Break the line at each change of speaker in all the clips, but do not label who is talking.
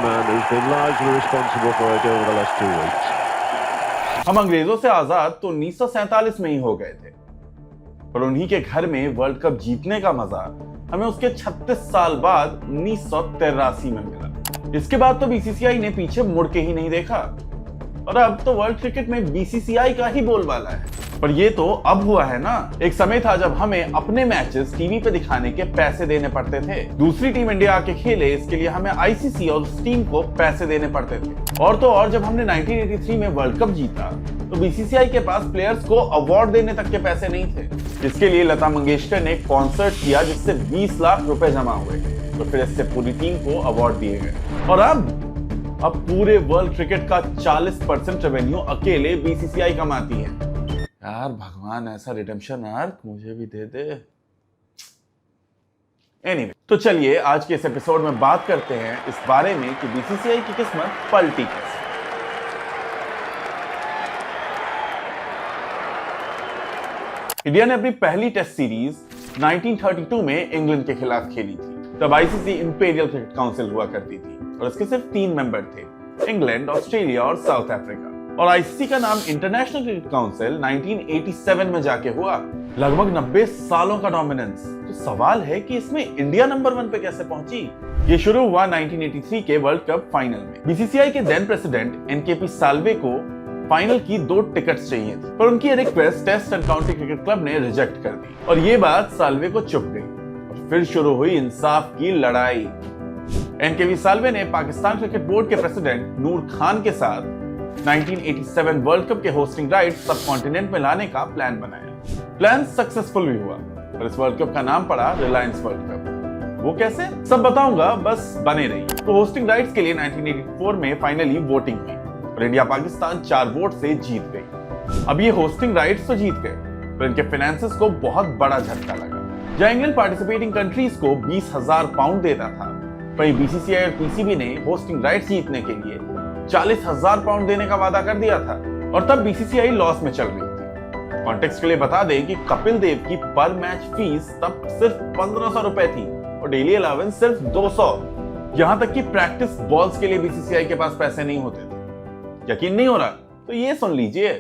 man who's been largely responsible for it over the last 2 weeks.
हम अंग्रेजों से आजाद तो 1947 में ही हो गए थे, पर उन्हीं के घर में वर्ल्ड कप जीतने का मजा हमें उसके 36 साल बाद 1983 में मिला। इसके बाद तो बीसीसीआई ने पीछे मुड़ के ही नहीं देखा और अब तो वर्ल्ड क्रिकेट में बीसीसीआई का ही बोलबाला है। पर ये तो अब हुआ है ना, एक समय था जब हमें अपने मैचेस टीवी पे दिखाने के पैसे देने पड़ते थे। दूसरी टीम इंडिया आके खेले इसके लिए हमें आईसीसी और उस टीम को पैसे देने पड़ते थे। और तो और जब हमने 1983 में वर्ल्ड कप जीता तो बीसीसीआई के पास प्लेयर्स को अवार्ड देने तक के पैसे नहीं थे, जिसके लिए लता मंगेशकर ने एक कॉन्सर्ट किया जिससे 20 लाख रुपए जमा हुए, तो फिर इससे पूरी टीम को अवार्ड दिए गए। और अब पूरे वर्ल्ड क्रिकेट का 40% रेवेन्यू अकेले बीसीसीआई कमाती है। यार भगवान ऐसा रिडेम्पशन आर्क मुझे भी दे दे। एनीवे, तो चलिए आज के इस एपिसोड में बात करते हैं इस बारे में कि बीसीसीआई की किस्मत पलटी कैसे। इंडिया ने अपनी पहली टेस्ट सीरीज 1932 में इंग्लैंड के खिलाफ खेली थी। तब आईसीसी इंपीरियल क्रिकेट काउंसिल हुआ करती थी और इसके सिर्फ 3 मेंबर थे, इंग्लैंड, ऑस्ट्रेलिया और साउथ अफ्रीका। और आईसीसी का नाम इंटरनेशनल क्रिकेट काउंसिल 1987 में जाके हुआ। लगभग 90 सालों का डोमिनेंस। तो सवाल है कि इसमें इंडिया नंबर 1 पे कैसे पहुंची। ये शुरू हुआ 1983 के वर्ल्ड कप फाइनल में। बीसीसीआई के देन प्रेसिडेंट एनकेपी साल्वे को फाइनल की 2 टिकट्स चाहिए थी, पर उनकी request Test and County Cricket Club ने रिजेक्ट कर दी और ये बात साल्वे को चुभ गई। और फिर शुरू हुई इंसाफ की लड़ाई। एनकेपी साल्वे ने पाकिस्तान क्रिकेट बोर्ड के प्रेसिडेंट नूर खान के साथ 1987 वर्ल्ड कप के होस्टिंग राइट्स सब कॉन्टिनेंट में लाने का प्लान बनाया। प्लान सक्सेसफुल भी हुआ और इस वर्ल्ड कप का नाम पड़ा रिलायंस वर्ल्ड कप। वो कैसे, सब बताऊंगा, बस बने रहिए। तो होस्टिंग राइट्स के लिए 1984 में फाइनली वोटिंग हुई और इंडिया पाकिस्तान 4 वोट से जीत गई। अब ये होस्टिंग राइट्स तो जीत गए, पर इनके फाइनेंसेस को बहुत बड़ा झटका लगा। जहां इंग्लैंड पार्टिसिपेटिंग कंट्रीज को 20,000 पाउंड देता था, वहीं बीसीसीआई और पीसीबी ने होस्टिंग राइट्स जीतने के लिए 40,000 पाउंड देने का वादा कर दिया था और तब बीसीसीआई लॉस में चल रही थी। कॉन्टेक्स्ट के लिए बता दें कि कपिल देव की पर मैच फीस तब सिर्फ 1500 रुपए थी और डेली अलाउंस सिर्फ 200। यहां तक कि प्रैक्टिस बॉल्स के लिए बीसीसीआई के पास पैसे नहीं होते थे। यकीन नहीं हो रहा तो ये सुन लीजिए।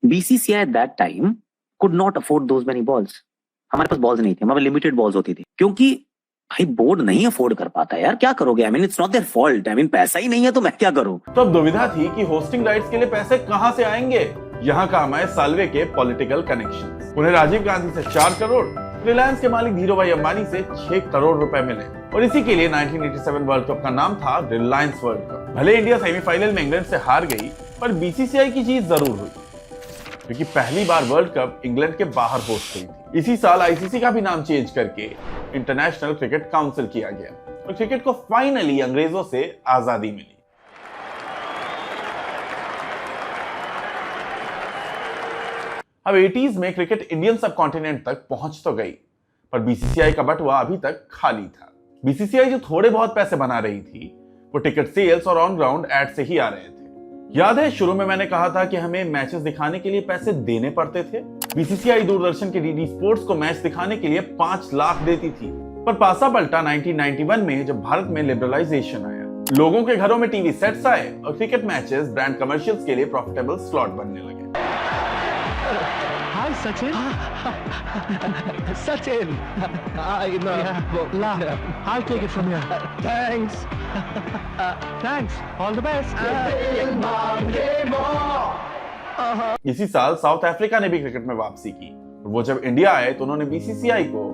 BCCI at that time could not afford those many balls. हमारे पास बॉल्स नहीं थे, हमारे लिमिटेड बॉल्स होती थी, क्योंकि भाई बोर्ड नहीं अफोर्ड कर पाता यार, क्या करोगे। I mean it's not their fault, I mean पैसा ही नहीं है तो मैं क्या करूं।
तो अब दुविधा थी कि होस्टिंग राइट्स के लिए पैसे कहां से आएंगे। यहां काम आए साल्वे के पॉलिटिकल कनेक्शंस। उन्हें राजीव गांधी से 4 करोड़, रिलायंस के मालिक धीरूभाई अंबानी से 6 करोड़ रुपए मिले और इसी के लिए 1987 वर्ल्ड कप का नाम था रिलायंस वर्ल्ड कप। भले इंडिया सेमीफाइनल में इंग्लैंड से हार गई, पर बीसीसीआई की जीत जरूर हुई, क्योंकि पहली बार वर्ल्ड कप इंग्लैंड के बाहर होस्ट हुई थी। इसी साल आईसीसी का भी नाम चेंज करके इंटरनेशनल क्रिकेट काउंसिल किया गया और क्रिकेट को फाइनली अंग्रेजों से आजादी मिली। अब 80s में क्रिकेट इंडियन सब कॉन्टिनेंट तक पहुंच तो गई, पर बीसीसीआई का बटुआ अभी तक खाली था। बीसीसीआई जो थोड़े बहुत पैसे बना रही थी वो टिकट सेल्स और ऑन ग्राउंड एड से ही आ रहे थे। याद है शुरू में मैंने कहा था कि हमें मैचेस दिखाने के लिए पैसे देने पड़ते थे। बीसीसीआई दूरदर्शन के डीडी स्पोर्ट्स को मैच दिखाने के लिए 5 लाख देती थी, पर पासा पलटा 1991 में जब भारत में लिबरलाइजेशन आया। लोगों के घरों में टीवी सेट्स आए और क्रिकेट मैचेस ब्रांड कमर्शियल्स के लिए प्रॉफिटेबल स्लॉट बनने लगे।
Hi, Sachin. Sachin. I'll take it from here. Thanks. Thanks. All the best.
इसी साल साउथ अफ्रीका ने भी क्रिकेट में वापसी की और वो जब इंडिया आए तो उन्होंने बीसीसीआई को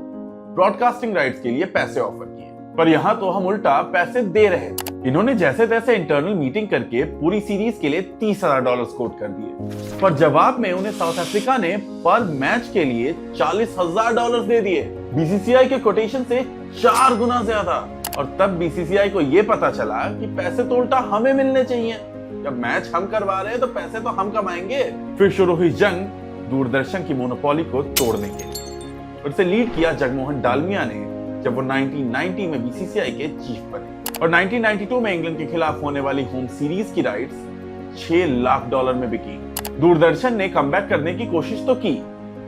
ब्रॉडकास्टिंग राइट्स के लिए पैसे ऑफर किए, पर यहाँ तो हम उल्टा पैसे दे रहे थे। इन्होंने जैसे तैसे इंटरनल मीटिंग करके पूरी सीरीज के लिए $30,000 कोट कर दिए, पर जवाब में उन्हें साउथ अफ्रीका ने पर मैच के लिए $40,000 दे दिए, बीसीसीआई के कोटेशन से 4 गुना ज्यादा। और तब बीसीसीआई को यह पता चला कि पैसे तो उल्टा हमें मिलने चाहिए। जब मैच हम करवा रहे हैं तो पैसे तो हम कमाएंगे। फिर शुरू हुई जंग दूरदर्शन की मोनोपोली को तोड़ने के लिए और इसे लीड किया जगमोहन डालमिया ने जब वो 1990 में बीसीसीआई के चीफ बने और 1992 में इंग्लैंड के खिलाफ होने वाली होम सीरीज की राइट्स $6 लाख में बिकी। दूरदर्शन ने कमबैक करने की कोशिश तो की,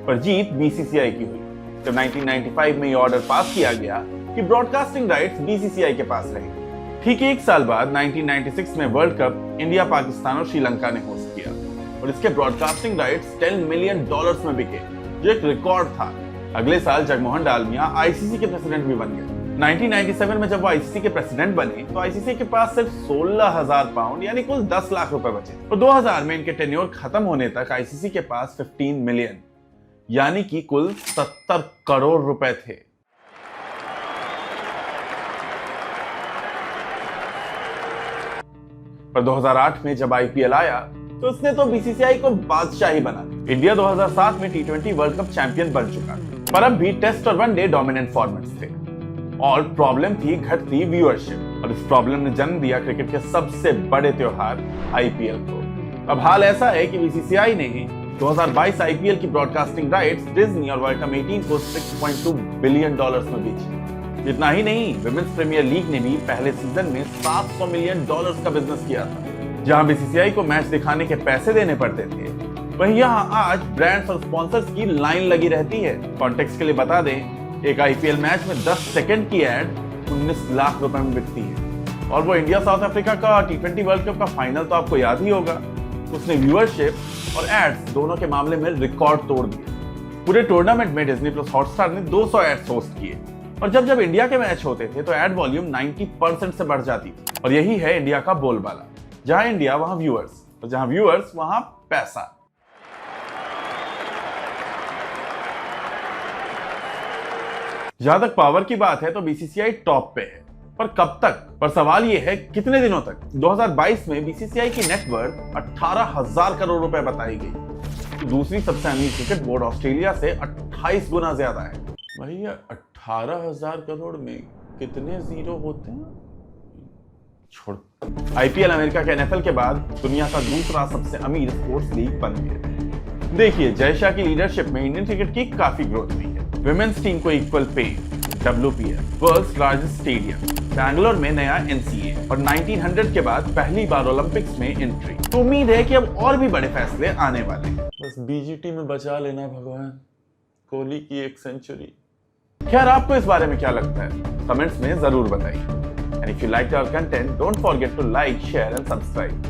पर जीत बीसीसीआई की हुई। जब 1995 में ये ऑर्डर पास किया गया कि ब्रॉडकास्टिंग राइट्स बीसीसीआई के पास रहेंगे ठीक 1 साल बाद 1996 में वर्ल्ड कप इंडिया, पाकिस्तान और श्रीलंका ने होस्ट किया और इसके ब्रॉडकास्टिंग राइट्स $10 मिलियन में बिके, जो एक रिकॉर्ड था। अगले साल जगमोहन डालमिया आईसीसी के प्रेसिडेंट भी बन गए। 1997 में जब वो आईसीसी के प्रेसिडेंट बने तो आईसीसी के पास सिर्फ 16,000 पाउंड यानी कुल 10 लाख रुपए बचे और 2000 में इनके टेन्योर खत्म होने तक आईसीसी के पास 15 मिलियन यानी कि कुल 70 करोड़ रुपए थे। पर 2008 में जब आईपीएल आया तो उसने तो बीसीसीआई को बादशाह ही बना दिया। इंडिया 2007 में टी20 वर्ल्ड कप चैंपियन बन चुका था, पर अब भी टेस्ट और वनडे डोमिनेंट फॉर्मेट्स थे और प्रॉब्लम थी घटती व्यूअरशिप और इस प्रॉब्लम ने जन्म दिया क्रिकेट के सबसे बड़े त्योहार आईपीएल को। अब हाल ऐसा है कि बीसीसीआई ने 2022 आईपीएल की ब्रॉडकास्टिंग राइट्स डिज्नी और वेलकम 18 को $6.2 बिलियन में बेची। इतना ही नहीं, विमेंस प्रीमियर लीग ने भी पहले सीजन में $700 मिलियन का बिजनेस किया था। जहां बीसीसीआई को मैच दिखाने के पैसे देने पड़ते थे, वहीं यहां आज ब्रांड्स और स्पॉन्सर्स की लाइन लगी रहती है। कॉन्टेक्स्ट के लिए बता दें, एक आईपीएल मैच में 10 सेकंड की एड 19 लाख रुपए में बिकती है और वो इंडिया साउथ अफ्रीका का टी20 वर्ल्ड कप का फाइनल तो आपको याद ही होगा। उसने व्यूअरशिप और एड्स दोनों के मामले में रिकॉर्ड तोड़ दिए। पूरे टूर्नामेंट में डिज्नी प्लस हॉटस्टार ने 200 एड्स होस्ट किए और जब इंडिया के मैच होते थे तो एड वॉल्यूम 90% से बढ़ जाती थी। और यही है इंडिया का बोलबाला, जहां इंडिया वहां व्यूअर्स और जहां व्यूअर्स वहां पैसा। जहां तक पावर की बात है तो बीसीसीआई टॉप पे है, पर कब तक? पर सवाल यह है कितने दिनों तक। 2022 में बीसीसीआई की नेटवर्थ 18,000 करोड़ रुपए बताई गई। दूसरी सबसे अमीर क्रिकेट बोर्ड ऑस्ट्रेलिया से 28 गुना ज्यादा है। भैया 18,000 करोड़ में कितने जीरो होते हैं? छोड़। आईपीएल अमेरिका के एनएफएल के बाद दुनिया का दूसरा सबसे अमीर स्पोर्ट्स लीग बन गया। देखिए, जय शाह की लीडरशिप में इंडियन क्रिकेट की काफी ग्रोथ हुई है। विमेंस टीम को equal pay, WPL, world's largest stadium, Bangalore में नया NCA और 1900 के बाद पहली बार ओलंपिक्स में एंट्री। तो उम्मीद है कि अब और भी बड़े फैसले आने वाले हैं। बस बीजीटी में बचा लेना भगवान, कोहली की 1 सेंचुरी। खैर, आपको इस बारे में क्या लगता है? कमेंट्स में जरूर बताइए। And if you liked our content, don't forget to like, share and subscribe.